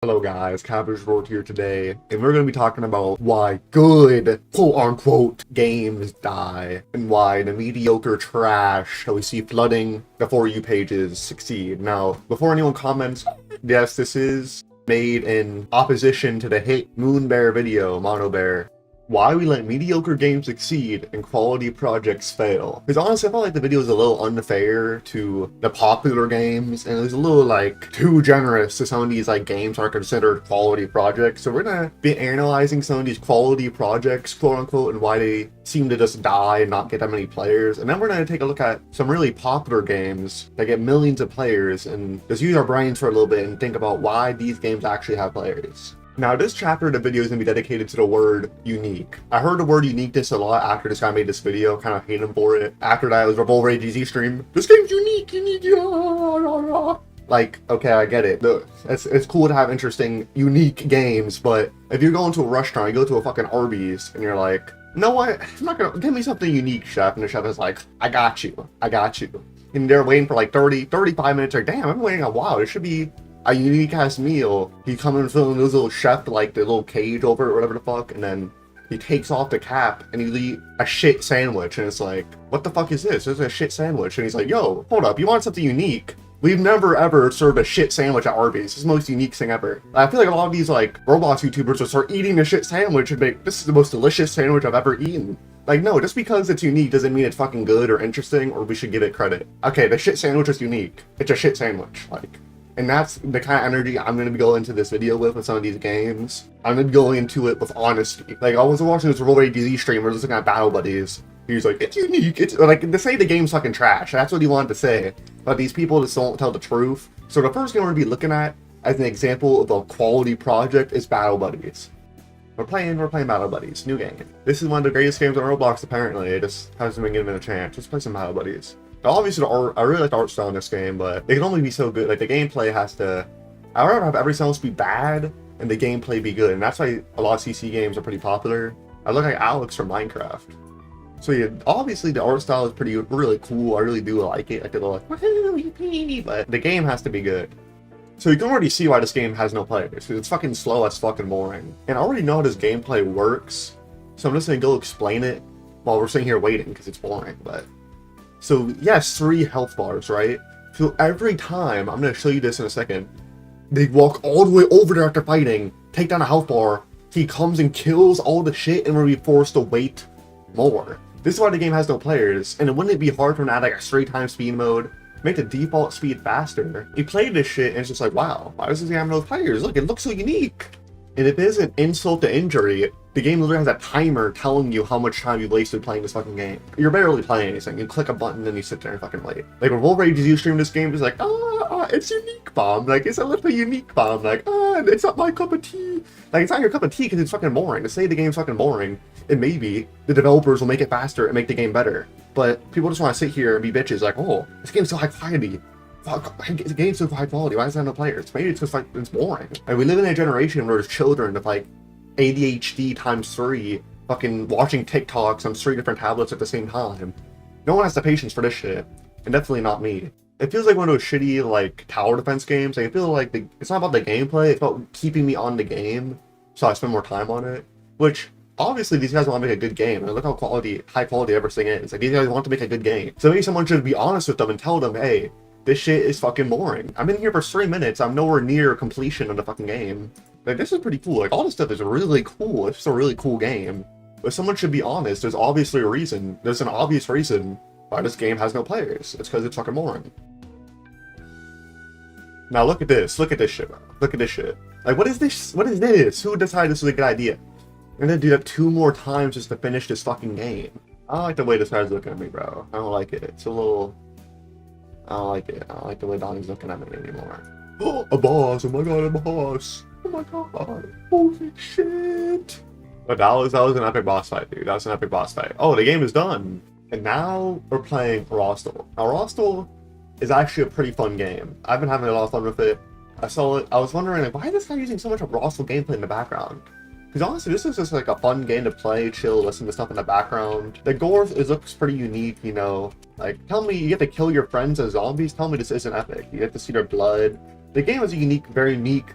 Hello guys, Cabbage Road here today, and we're going to be talking about why good, quote-unquote, games die, and why the mediocre trash that we see flooding the For You pages succeed. Now, before anyone comments, yes, this is made in opposition to the hit Moonbear video, Monobear. Why we let mediocre games succeed and quality projects fail. Because honestly, I felt like the video was a little unfair to the popular games, and it was a little like too generous to some of these like games are considered quality projects. So we're gonna be analyzing some of these quality projects, quote unquote, and why they seem to just die and not get that many players. And then we're gonna take a look at some really popular games that get millions of players and just use our brains for a little bit and think about why these games actually have players. Now, this chapter of the video is going to be dedicated to the word unique. I heard the word uniqueness a lot after this guy made this video, kind of hate him for it. After that, it was Revolver GZ stream. This game's unique, Like, okay, I get it. It's cool to have interesting, unique games, but if you're going to a restaurant, you go to a fucking Arby's, and you're like, you know what? I'm not gonna, give me something unique, chef. And the chef is like, I got you. And they're waiting for like 35 minutes, like, damn, I'm waiting a while. It should be a unique ass meal. He comes and filling this little chef like the little cage over it or whatever the fuck, and then he takes off the cap and he eat a shit sandwich, and it's like, what the fuck is this? This is a shit sandwich. And he's like, yo, hold up, you want something unique? We've never ever served a shit sandwich at Arby's. This is the most unique thing ever. I feel like a lot of these like Roblox YouTubers will start eating a shit sandwich and make, this is the most delicious sandwich I've ever eaten. Like, no, just because it's unique doesn't mean it's fucking good or interesting or we should give it credit. Okay, the shit sandwich is unique. It's a shit sandwich, like. And that's the kind of energy I'm going to be going into this video with some of these games. I'm going to be going into it with honesty. Like, I was watching this Roblox DZ stream where I was looking at Battle Buddies. He was like, it's unique. It's like, to say the game's fucking trash. That's what he wanted to say. But these people just don't tell the truth. So the first game we're going to be looking at as an example of a quality project is Battle Buddies. We're playing Battle Buddies. New game. This is one of the greatest games on Roblox, apparently. It just hasn't been given a chance. Let's play some Battle Buddies. Obviously, the art, I really like the art style in this game, but it can only be so good. Like, the gameplay has to... I'd rather have everything else be bad and the gameplay be good. And that's why a lot of CC games are pretty popular. I look like Alex from Minecraft. So yeah, obviously the art style is really cool. I really do like it. I feel like, woohoo, yippee, but the game has to be good. So you can already see why this game has no players, because it's fucking slow as fucking boring. And I already know how this gameplay works, so I'm just gonna go explain it while we're sitting here waiting, because it's boring, but... So yes, 3 health bars, right? So every time, I'm gonna show you this in a second, they walk all the way over there after fighting, take down a health bar, he comes and kills all the shit, and we'll be forced to wait more. This is why the game has no players, and wouldn't it be hard for him to add like a straight time speed mode? Make the default speed faster. You play this shit and it's just like, wow, why does this game have no players? Look, it looks so unique. And if it isn't insult to injury, the game literally has a timer telling you how much time you've wasted playing this fucking game. You're barely playing anything. You click a button and you sit there and fucking wait. Like when Wolverine you stream this game, it's like, it's unique bomb. Like it's a little unique bomb. Like, it's not my cup of tea. Like it's not your cup of tea because it's fucking boring. To say the game's fucking boring, and maybe the developers will make it faster and make the game better. But people just want to sit here and be bitches like, oh, this game's so high quality. Fuck, the game's so high quality. Why does it have no players? Maybe it's just like it's boring. And we live in a generation where there's children with like ADHD times 3, fucking watching TikToks on 3 different tablets at the same time. No one has the patience for this shit, and definitely not me. It feels like one of those shitty like tower defense games. Like, I feel like it's not about the gameplay. It's about keeping me on the game, so I spend more time on it. Which obviously these guys want to make a good game, and look how high quality everything is. Like these guys want to make a good game, so maybe someone should be honest with them and tell them, hey, this shit is fucking boring. I'm in here for 3 minutes. I'm nowhere near completion of the fucking game. Like, this is pretty cool. Like, all this stuff is really cool. It's just a really cool game. But someone should be honest. There's obviously a reason. There's an obvious reason why this game has no players. It's because it's fucking boring. Now, look at this. Look at this shit, bro. Look at this shit. Like, what is this? What is this? Who decided this was a good idea? I'm gonna do that 2 more times just to finish this fucking game. I don't like the way this guy's looking at me, bro. I don't like it. It's a little... I don't like it. I don't like the way Donnie's looking at me anymore. Oh, a boss! Oh my god, a boss! Oh my god! Holy shit! But that was an epic boss fight, dude. That was an epic boss fight. Oh, the game is done! And now we're playing Rostal. Now, Rostal is actually a pretty fun game. I've been having a lot of fun with it. I saw it. I was wondering, like, why is this guy using so much of Rostal gameplay in the background? Because honestly, this is just like a fun game to play, chill, listen to stuff in the background. The gore looks pretty unique, you know. Like, tell me you have to kill your friends as zombies? Tell me this isn't epic. You have to see their blood. The game is a unique, very unique.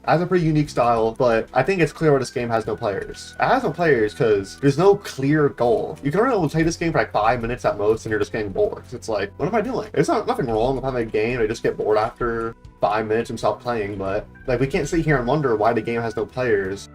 It has a pretty unique style, but I think it's clear why this game has no players. It has no players because there's no clear goal. You can only play this game for like 5 minutes at most and you're just getting bored. It's like, what am I doing? There's nothing wrong with having a game. I just get bored after 5 minutes and stop playing, but like we can't sit here and wonder why the game has no players.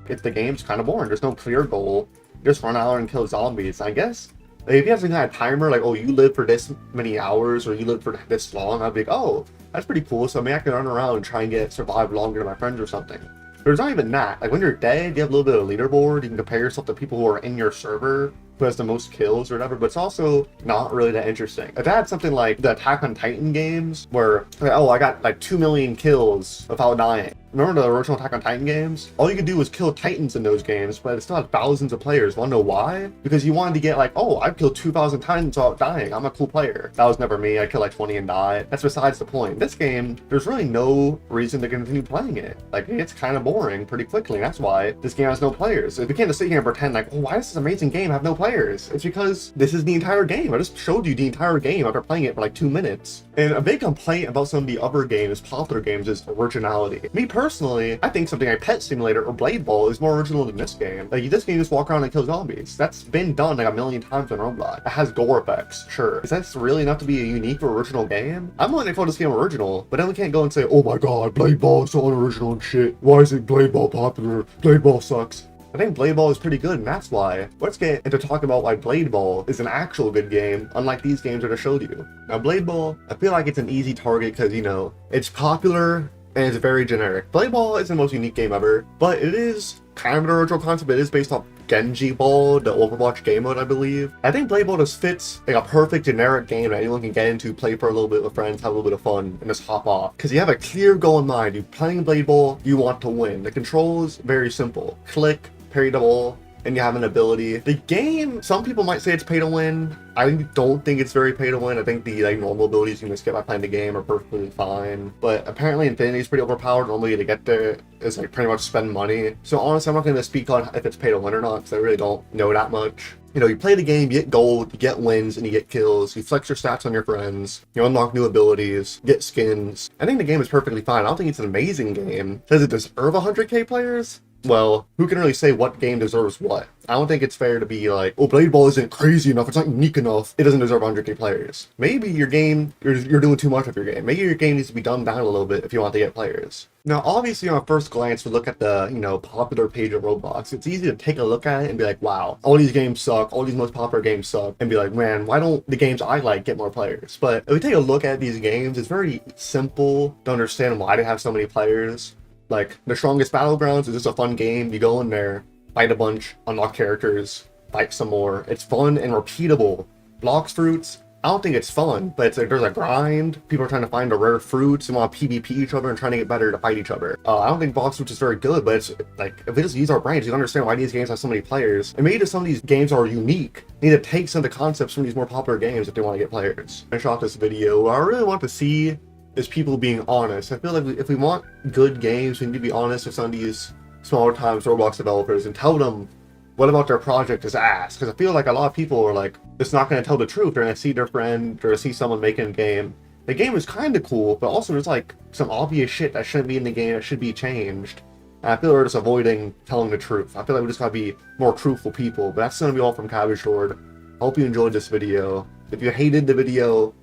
If the game's kind of boring. There's no clear goal. You just run out and kill zombies. I guess like, if you have some kind of timer, like, oh, you live for this many hours or you live for this long, I'd be like, oh, that's pretty cool. So maybe I can run around and try and survive longer than my friends or something. There's not even that. Like when you're dead, you have a little bit of a leaderboard. You can compare yourself to people who are in your server, who has the most kills or whatever, but it's also not really that interesting. If I had something like the Attack on Titan games where, like, oh, I got like 2 million kills without dying. Remember the original Attack on Titan games? All you could do was kill Titans in those games, but it still had thousands of players. Wanna know why? Because you wanted to get like, oh, I've killed 2,000 Titans without dying. I'm a cool player. That was never me. I killed like 20 and died. That's besides the point. This game, there's really no reason to continue playing it. Like, it's kind of boring pretty quickly. And that's why this game has no players. So we can't just sit here and pretend like, oh, why does this amazing game have no players? It's because this is the entire game. I just showed you the entire game after playing it for like 2 minutes. And a big complaint about some of the other games, popular games, is originality. Me personally, I think something like Pet Simulator or Blade Ball is more original than this game. Like, this game just walk around and kill zombies. That's been done like a million times on Roblox. It has gore effects, sure. Is that really enough to be a unique or original game? I'm willing to call this game original, but then we can't go and say, oh my god, Blade Ball is so unoriginal and shit. Why isn't Blade Ball popular? Blade Ball sucks. I think Blade Ball is pretty good, and that's why. Let's get into talking about why Blade Ball is an actual good game, unlike these games that I showed you. Now, Blade Ball, I feel like it's an easy target because, you know, it's popular and it's very generic. Blade Ball isn't the most unique game ever, but it is kind of an original concept. It is based off Genji Ball, the Overwatch game mode, I believe. I think Blade Ball just fits like a perfect generic game that anyone can get into, play for a little bit with friends, have a little bit of fun, and just hop off. Because you have a clear goal in mind. You're playing Blade Ball, you want to win. The controls, very simple. Click, parry the ball, and you have an ability. The game, some people might say it's pay to win. I don't think it's very pay to win. I think the like normal abilities you can just get by playing the game are perfectly fine. But apparently Infinity is pretty overpowered. Normally to get there is like pretty much spend money. So honestly, I'm not going to speak on if it's pay to win or not because I really don't know that much. You know, you play the game, you get gold, you get wins, and you get kills. You flex your stats on your friends. You unlock new abilities, get skins. I think the game is perfectly fine. I don't think it's an amazing game. Does it deserve 100k players? Well, who can really say what game deserves what? I don't think it's fair to be like, oh, Blade Ball isn't crazy enough, it's not unique enough, it doesn't deserve 100k players. Maybe your game, you're doing too much of your game. Maybe your game needs to be dumbed down a little bit if you want to get players. Now, obviously, on first glance, we look at the, you know, popular page of Roblox. It's easy to take a look at it and be like, wow, all these games suck, all these most popular games suck, and be like, man, why don't the games I like get more players? But if we take a look at these games, it's very simple to understand why they have so many players. Like, the Strongest Battlegrounds is just a fun game. You go in there, fight a bunch, unlock characters, fight some more. It's fun and repeatable. Blocks Fruits, I don't think it's fun, but it's like there's a grind. People are trying to find the rare fruits and want to PvP each other and trying to get better to fight each other. I don't think Blocks Fruits is very good, but it's like, if we just use our brains, you understand why these games have so many players. And maybe just some of these games are unique. They need to take some of the concepts from these more popular games if they want to get players. I shot this video. What I really want to see is people being honest. I feel like if we want good games, we need to be honest with some of these smaller times Roblox developers and tell them what about their project is ass. Because I feel like a lot of people are like, it's not going to tell the truth. They're going to see their friend, they're going to see someone making a game. The game is kind of cool, but also there's like some obvious shit that shouldn't be in the game that should be changed. And I feel we're just avoiding telling the truth. I feel like we just gotta be more truthful people. But that's going to be all from Cabbage Lord. Hope you enjoyed this video. If you hated the video,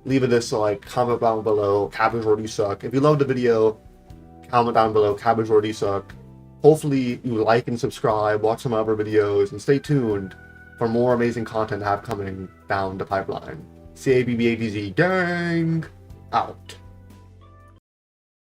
leave this like comment down below, Cabbage Lord you suck. If you loved the video, comment down below, Cabbage Lord you suck. Hopefully you like and subscribe, watch some other videos, and stay tuned for more amazing content I have coming down the pipeline. CABBATZ gang out.